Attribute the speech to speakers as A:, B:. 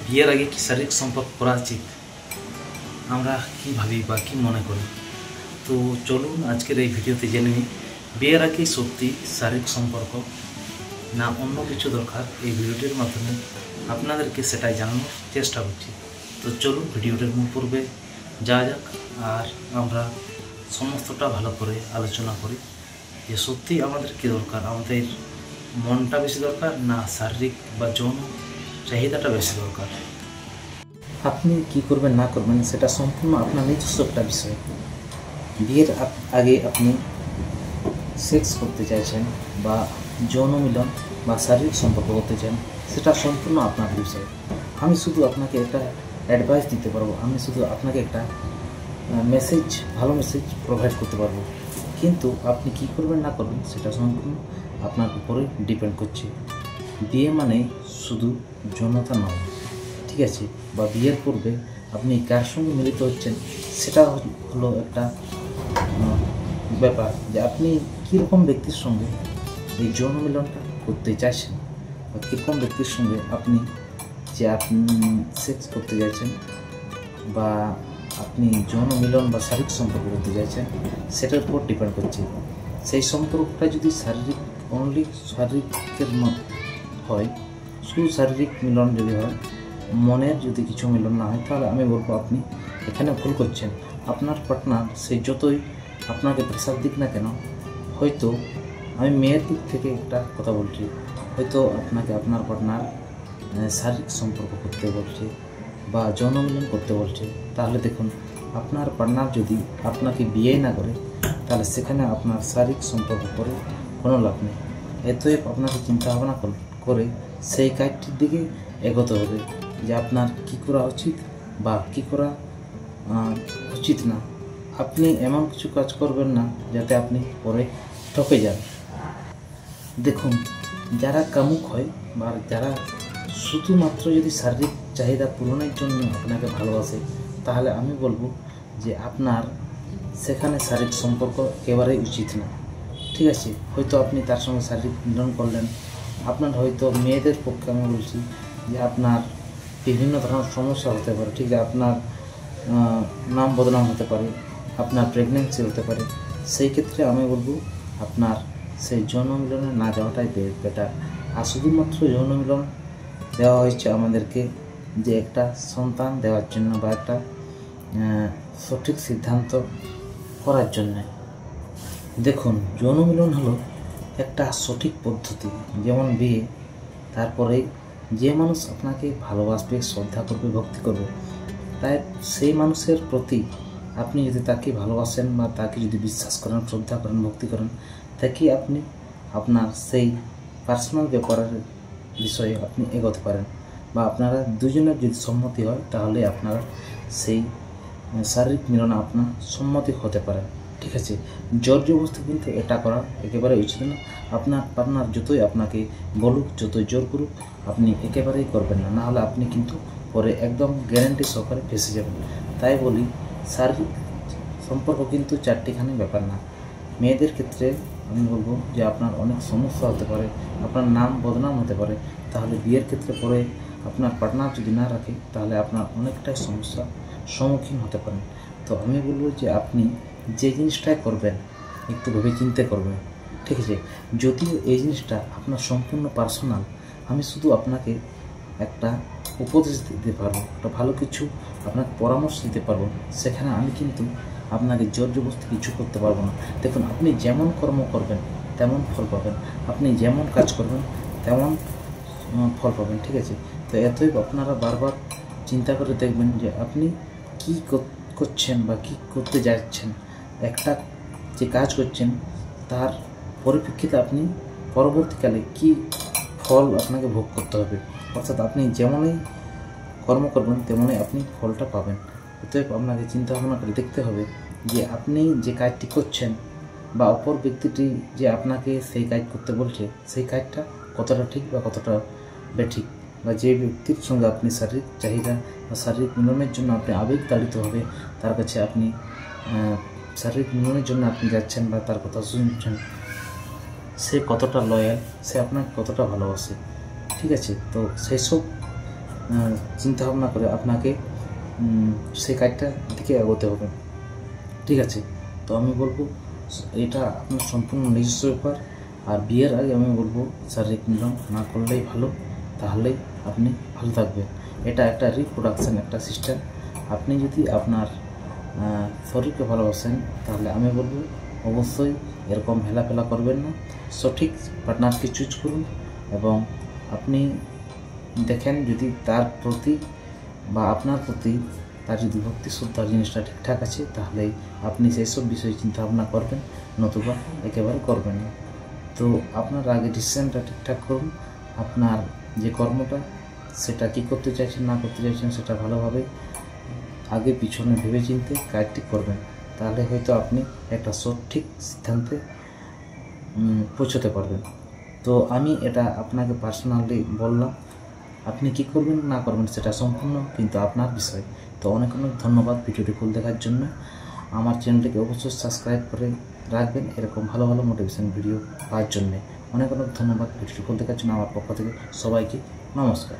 A: বিয়ের আগে কি শারীরিক সম্পর্ক করা উচিত, আমরা কি ভাবি বা কি মনে করি। তো চলুন আজকের এই ভিডিওতে জেনে নিই বিয়ের আগে সত্যি শারীরিক সম্পর্ক না অন্য কিছু দরকার। এই ভিডিওটির মাধ্যমে আপনাদেরকে সেটাই জানানোর চেষ্টা করছি। তো চলুন ভিডিওটির মূল পর্বে যাওয়া যাক, আর আমরা সমস্তটা ভালো করে আলোচনা করি যে সত্যি আমাদের কী দরকার, আমাদের মনটা বেশি দরকার না শারীরিক বা যৌন চাহিদাটা বেশি দরকার। আপনি কি করবেন না করবেন সেটা সম্পূর্ণ আপনার নিজস্ব একটা বিষয়। বিয়ের আগে আপনি সেক্স করতে চাইছেন বা যৌন মিলন বা শারীরিক সম্পর্ক করতে চান, সেটা সম্পূর্ণ আপনার বিষয়। আমি শুধু আপনাকে একটা অ্যাডভাইস দিতে পারবো, আমি শুধু আপনাকে একটা ভালো মেসেজ প্রোভাইড করতে পারবো, কিন্তু আপনি কি করবেন না করবেন সেটা সম্পূর্ণ আপনার উপরে ডিপেন্ড করছে। বিয়ে মানে শুধু যৌনতা নয়, ঠিক আছে? বা বিয়ের পূর্বে আপনি কার সঙ্গে মিলিত হচ্ছেন সেটা হলো একটা ব্যাপার, যে আপনি কীরকম ব্যক্তির সঙ্গে এই যৌন মিলনটা করতে চাইছেন বা কীরকম ব্যক্তির সঙ্গে আপনি সেক্স করতে চাইছেন বা আপনি যৌন মিলন বা শারীরিক সম্পর্ক করতে চাইছেন, সেটার উপর ডিপেন্ড করছে। সেই সম্পর্কটা যদি শারীরিকের হয়, শুধু শারীরিক মিলন যদি হয়, মনের যদি কিছু মিলন না হয়, তাহলে আমি বলবো আপনি এখানে ভুল করছেন। আপনার পার্টনার সে যতই আপনাকে প্রেশার দিক না কেন, হয়তো আমি মেয়ের দিক থেকে একটা কথা বলছি, হয়তো আপনাকে আপনার পার্টনার শারীরিক সম্পর্ক করতে বলছে বা যৌন মিলন করতে বলছে, তাহলে দেখুন আপনার পার্টনার যদি আপনাকে বিয়ে না করে, তাহলে সেখানে আপনার শারীরিক সম্পর্ক করে কোনো লাভ নেই। এতএব আপনাকে চিন্তাভাবনা করে সেই কাজটির দিকে এগোতে হবে যে আপনার কী করা উচিত বা কী করা উচিত না। আপনি এমন কিছু কাজ করবেন না যাতে আপনি পরে ঠকে যান। দেখুন, যারা কামুক হয় বা যারা শুধুমাত্র যদি শারীরিক চাহিদা পূরণের জন্য আপনাকে ভালোবাসে, তাহলে আমি বলবো যে আপনার সেখানে শারীরিক সম্পর্ক একেবারেই উচিত না, ঠিক আছে? হয়তো আপনি তার সঙ্গে শারীরিক মিলন করলেন, আপনার হয়তো মেয়েদের পক্ষে আমি বলছি যে আপনার বিভিন্ন ধরনের সমস্যা হতে পারে, ঠিক আছে? আপনার নাম বদনাম হতে পারে, আপনার প্রেগনেন্সি হতে পারে। সেই ক্ষেত্রে আমি বলবো আপনার সেই যৌন মিলনে না যাওয়াটাই বেটার। আর শুধুমাত্র যৌন মিলন দেওয়া হয়েছে আমাদেরকে যে একটা সন্তান দেওয়ার জন্য বা একটা সঠিক সিদ্ধান্ত করার জন্যে। দেখুন, যৌন মিলন হলো একটা সঠিক পদ্ধতি, যেমন বিয়ে। তারপরে যে মানুষ আপনাকে ভালোবাসবে, শ্রদ্ধা করবে, ভক্তি করবে, তাই সেই মানুষের প্রতি আপনি যদি তাকে ভালোবাসেন বা তাকে যদি বিশ্বাস করেন, শ্রদ্ধা করেন, ভক্তি করেন, তাকে আপনি আপনার সেই পার্সোনাল ব্যাপারের বিষয়ে আপনি এগোতে পারেন, বা আপনারা দুজনের যদি সম্মতি হয়, তাহলে আপনারা সেই শারীরিক মিলনে আপনার সম্মতি হতে পারেন, ঠিক আছে? জোর জবরদস্তি কিন্তু এটা করা একেবারে উচিত না। আপনার পার্টনার যতই আপনাকে বলুক, যতই জোর করুক, আপনি একেবারেই করবেন না, নাহলে আপনি কিন্তু পরে একদম গ্যারান্টি সহকারে ফেসে যাবেন। তাই বলি, শারীরিক সম্পর্ক কিন্তু চারটিখানি ব্যাপার না। মেয়েদের ক্ষেত্রে আমি বলবো যে আপনার অনেক সমস্যা হতে পারে, আপনার নাম বদনাম হতে পারে, তাহলে বিয়ের ক্ষেত্রে পরে আপনার পার্টনার যদি না রাখে, তাহলে আপনার অনেকটাই সমস্যার সম্মুখীন হতে পারেন। তো আমি বলবো যে আপনি যে জিনিসটাই করবেন একটু ভেবে চিন্তে করবেন, ঠিক আছে? যদিও এই জিনিসটা আপনার সম্পূর্ণ পার্সোনাল, আমি শুধু আপনাকে একটা উপদেশ দিতে পারবো, একটা ভালো কিছু আপনাকে পরামর্শ দিতে পারবো। সেখানে আমি কিন্তু আপনাকে জোর জবরদস্তি কিছু করতে পারবো না। দেখুন, আপনি যেমন কর্ম করবেন তেমন ফল পাবেন, আপনি যেমন কাজ করবেন তেমন ফল পাবেন, ঠিক আছে? তো এতই আপনারা বারবার চিন্তা করে দেখবেন যে আপনি কী করছেন বা কী করতে যাচ্ছেন। একটা যে কাজ করছেন তার পরিপ্রেক্ষিতে আপনি পরবর্তীকালে কী ফল আপনাকে ভোগ করতে হবে, অর্থাৎ আপনি যেমনই কর্ম করবেন তেমনই আপনি ফলটা পাবেন। অতএব আপনাকে চিন্তা ভাবনা করে দেখতে হবে যে আপনি যে কাজটি করছেন বা অপর ব্যক্তিটি যে আপনাকে সেই কাজ করতে বলছে, সেই কাজটা কতটা ঠিক বা কতটা বেঠিক, বা যে ব্যক্তির সঙ্গে আপনি শারীরিক চাহিদা বা শারীরিক মিলনের জন্য আপনি আবেগ তাড়িতভাবে তার কাছে আপনি শারীরিক মিলনের জন্য আপনি যাচ্ছেন বা তার কথা শুনছেন, সে কতটা লয়াল, সে আপনাকে কতটা ভালোবাসে, ঠিক আছে? তো সেই সব চিন্তা ভাবনা করে আপনাকে সেই কাজটা দিকে এগোতে হবে। ঠিক আছে, তো আমি বলবো এটা আপনার সম্পূর্ণ নিজস্ব ব্যাপার। আর বিয়ের আগে আমি বলবো শারীরিক মিলন না করলেই ভালো, তাহলেই আপনি ভালো থাকবেন। এটা একটা রিপ্রোডাকশান একটা সিস্টেম। আপনি যদি আপনার শরীরকে ভালোবাসেন তাহলে আমি বলবো অবশ্যই এরকম হেলাফেলা করবেন না, সঠিক পার্টনারকে চুজ করুন এবং আপনি দেখেন যদি তার প্রতি বা আপনার প্রতি তার যদি ভক্তি শ্রদ্ধার জিনিসটা ঠিকঠাক আছে তাহলে আপনি সেই সব বিষয়ে চিন্তা ভাবনা করবেন, নতুবা একেবারে করবেন না। তো আপনার আগে ডিসিশনটা ঠিকঠাক করুন, আপনার যে কর্মটা সেটা কী করতে চাইছেন না করতে চাইছেন সেটা ভালোভাবে আগে পিছনে ভেবে চিনতে কাজটি করবেন, তাহলে হয়তো আপনি একটা সঠিক সিদ্ধান্তে পৌঁছতে পারবেন। তো আমি এটা আপনাকে পার্সোনালি বললাম, আপনি কি করবেন না করবেন সেটা সম্পূর্ণ কিন্তু আপনার বিষয়। তো অনেক অনেক ধন্যবাদ ভিডিওটি ফুল দেখার জন্য। আমার চ্যানেলটিকে অবশ্যই সাবস্ক্রাইব করে রাখবেন এরকম ভালো ভালো মোটিভেশন ভিডিও পাওয়ার জন্যে। অনেক অনেক ধন্যবাদ ভিডিওটি ফুল দেখার জন্য। আমার পক্ষ থেকে সবাইকে নমস্কার।